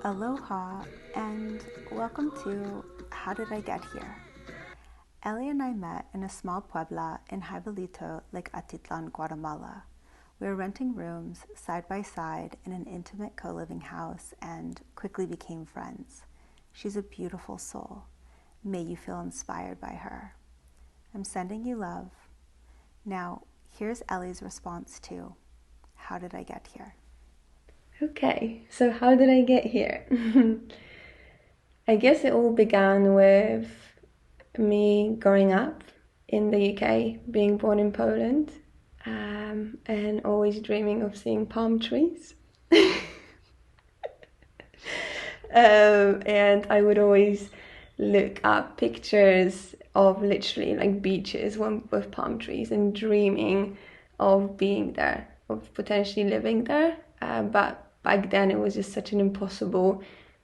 Aloha and welcome to How Did I Get Here? Eli and I met in a small puebla in Jaibalito, Lake Atitlan, Guatemala. We were renting rooms side by side in an intimate co-living house and quickly became friends. She's a beautiful soul. May you feel inspired by her. I'm sending you love. Now, here's Eli's response to How Did I Get Here? Okay, so how did I get here? I guess it all began with me growing up in the UK, being born in Poland, and always dreaming of seeing palm trees. And I would always look up pictures of literally like beaches with palm trees and dreaming of being there, of potentially living there. But back then it was just such an impossible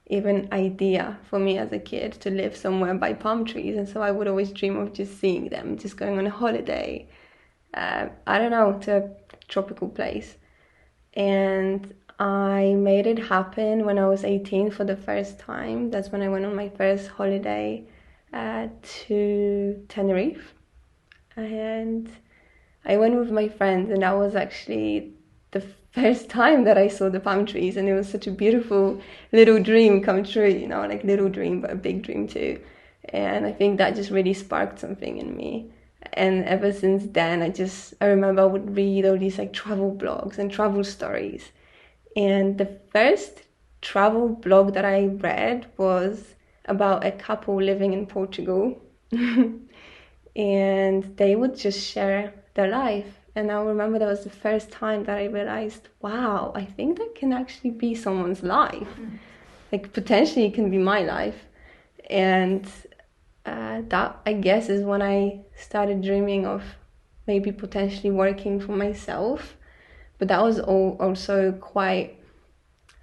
even idea for me as a kid to live somewhere by palm trees. And so I would always dream of just seeing them, just going on a holiday, I don't know, to a tropical place. And I made it happen when I was 18 for the first time. That's when I went on my first holiday to Tenerife. And I went with my friends, and that was actually the first time that I saw the palm trees, and it was such a beautiful little dream come true, you know, like little dream, but a big dream too. And I think that just really sparked something in me. And ever since then, I remember I would read all these like travel blogs and travel stories. And the first travel blog that I read was about a couple living in Portugal. And they would just share their life. And I remember that was the first time that I realized, wow, I think that can actually be someone's life. Like potentially it can be my life. And that, I guess, is when I started dreaming of maybe potentially working for myself. But that was also quite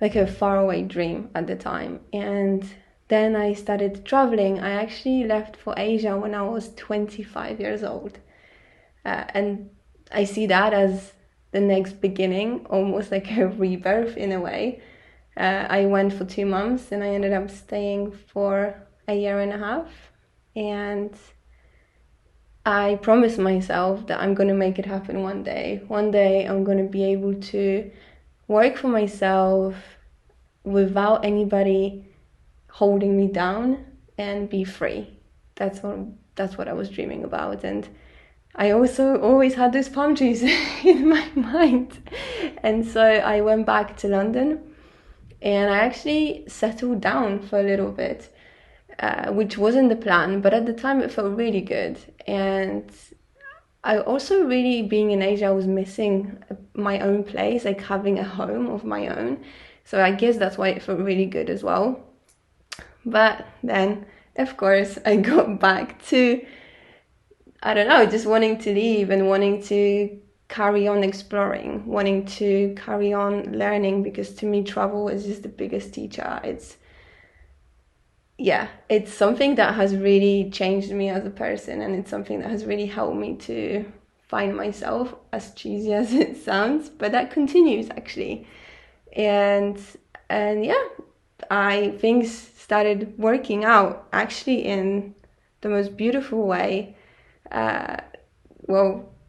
like a faraway dream at the time. And then I started traveling. I actually left for Asia when I was 25 years old. And I see that as the next beginning, almost like a rebirth in a way. I went for 2 months and I ended up staying for a year and a half. And I promised myself that I'm going to make it happen one day. One day I'm going to be able to work for myself without anybody holding me down and be free. That's what I was dreaming about. And I also always had those palm trees in my mind. And so I went back to London and I actually settled down for a little bit, which wasn't the plan, but at the time it felt really good. And I also really, being in Asia, I was missing my own place, like having a home of my own. So I guess that's why it felt really good as well. But then, of course, I got back to, I don't know, just wanting to leave and wanting to carry on exploring, wanting to carry on learning, because to me, travel is just the biggest teacher. It's something that has really changed me as a person, and it's something that has really helped me to find myself, as cheesy as it sounds, but that continues actually. And things started working out actually in the most beautiful way.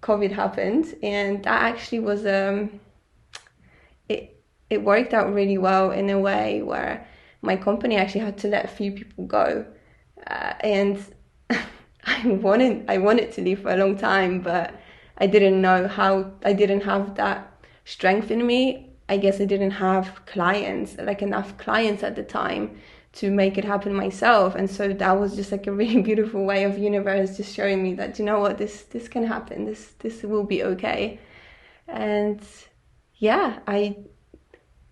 COVID happened, and that actually was it worked out really well in a way where my company actually had to let a few people go, and I wanted to leave for a long time, but I didn't know how. I didn't have that strength in me. I guess I didn't have clients, like enough clients at the time to make it happen myself. And so that was just like a really beautiful way of universe just showing me that, you know what, this can happen, this will be okay. And yeah, I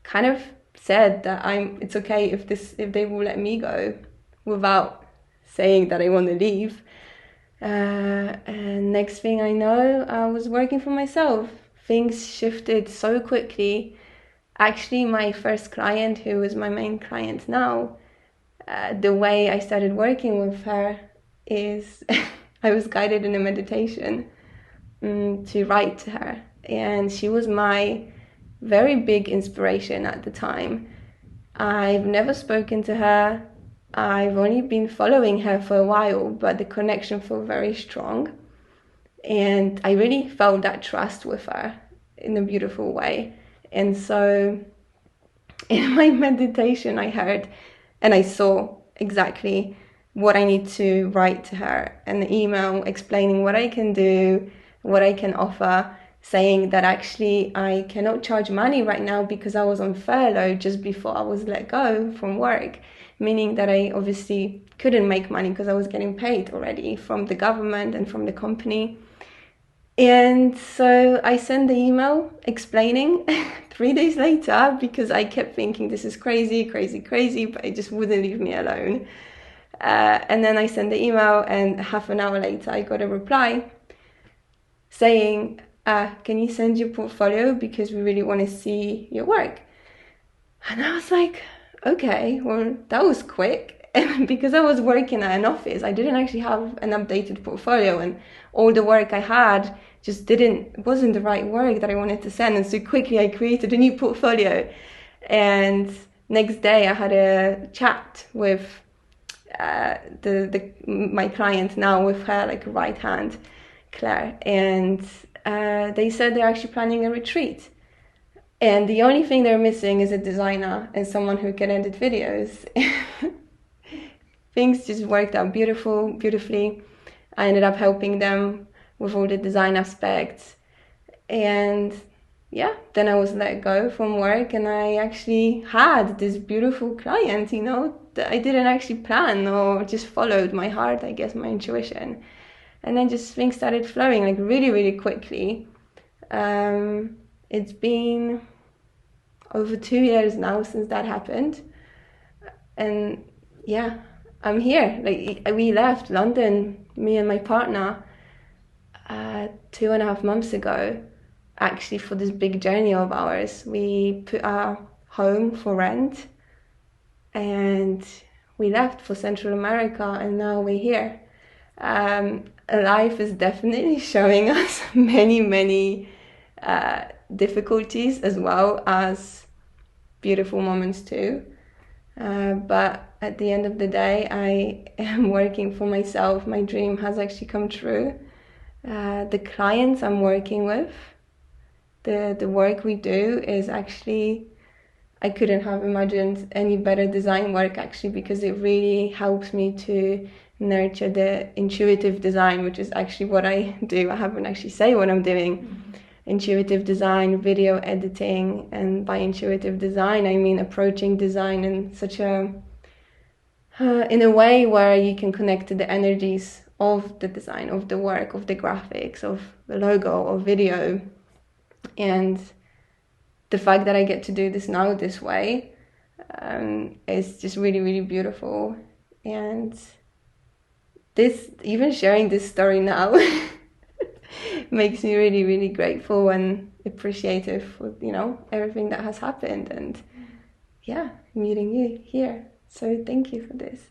kind of said that it's okay if they will let me go, without saying that I want to leave. And next thing I know, I was working for myself. Things shifted so quickly. Actually, my first client, who is my main client now, the way I started working with her is I was guided in a meditation to write to her. And she was my very big inspiration at the time. I've never spoken to her. I've only been following her for a while, but the connection felt very strong. And I really felt that trust with her in a beautiful way. And so in my meditation, I heard and I saw exactly what I need to write to her, an email explaining what I can do, what I can offer, saying that actually I cannot charge money right now because I was on furlough just before I was let go from work, meaning that I obviously couldn't make money because I was getting paid already from the government and from the company. And so I sent the email explaining 3 days later, because I kept thinking this is crazy, but it just wouldn't leave me alone. And then I sent the email, and half an hour later I got a reply saying, can you send your portfolio because we really want to see your work? And I was like, okay, well, that was quick. And because I was working at an office, I didn't actually have an updated portfolio, and all the work I had just wasn't the right work that I wanted to send. And so quickly I created a new portfolio. And next day I had a chat with my client now, with her like right hand, Claire, and they said they're actually planning a retreat. And the only thing they're missing is a designer and someone who can edit videos. Things just worked out beautifully. I ended up helping them with all the design aspects. And yeah, then I was let go from work, and I actually had this beautiful client, that I didn't actually plan, or just followed my heart, I guess, my intuition. And then just things started flowing like really quickly. It's been over 2 years now since that happened. And yeah, I'm here. Like, we left London, me and my partner, 2.5 months ago, actually, for this big journey of ours. We put our home for rent and we left for Central America, and now we're here. Life is definitely showing us many difficulties, as well as beautiful moments too. But at the end of the day, I am working for myself. My dream has actually come true. The clients I'm working with, the work we do is actually, I couldn't have imagined any better design work, actually, because it really helps me to nurture the intuitive design, which is actually what I do. I haven't actually said what I'm doing. Mm-hmm. Intuitive design, video editing, and by intuitive design I mean approaching design in such in a way where you can connect to the energies of the design, of the work, of the graphics, of the logo or video. And the fact that I get to do this now this way is just really beautiful. And this, even sharing this story now makes me really grateful and appreciative for everything that has happened, and yeah, meeting you here. So thank you for this.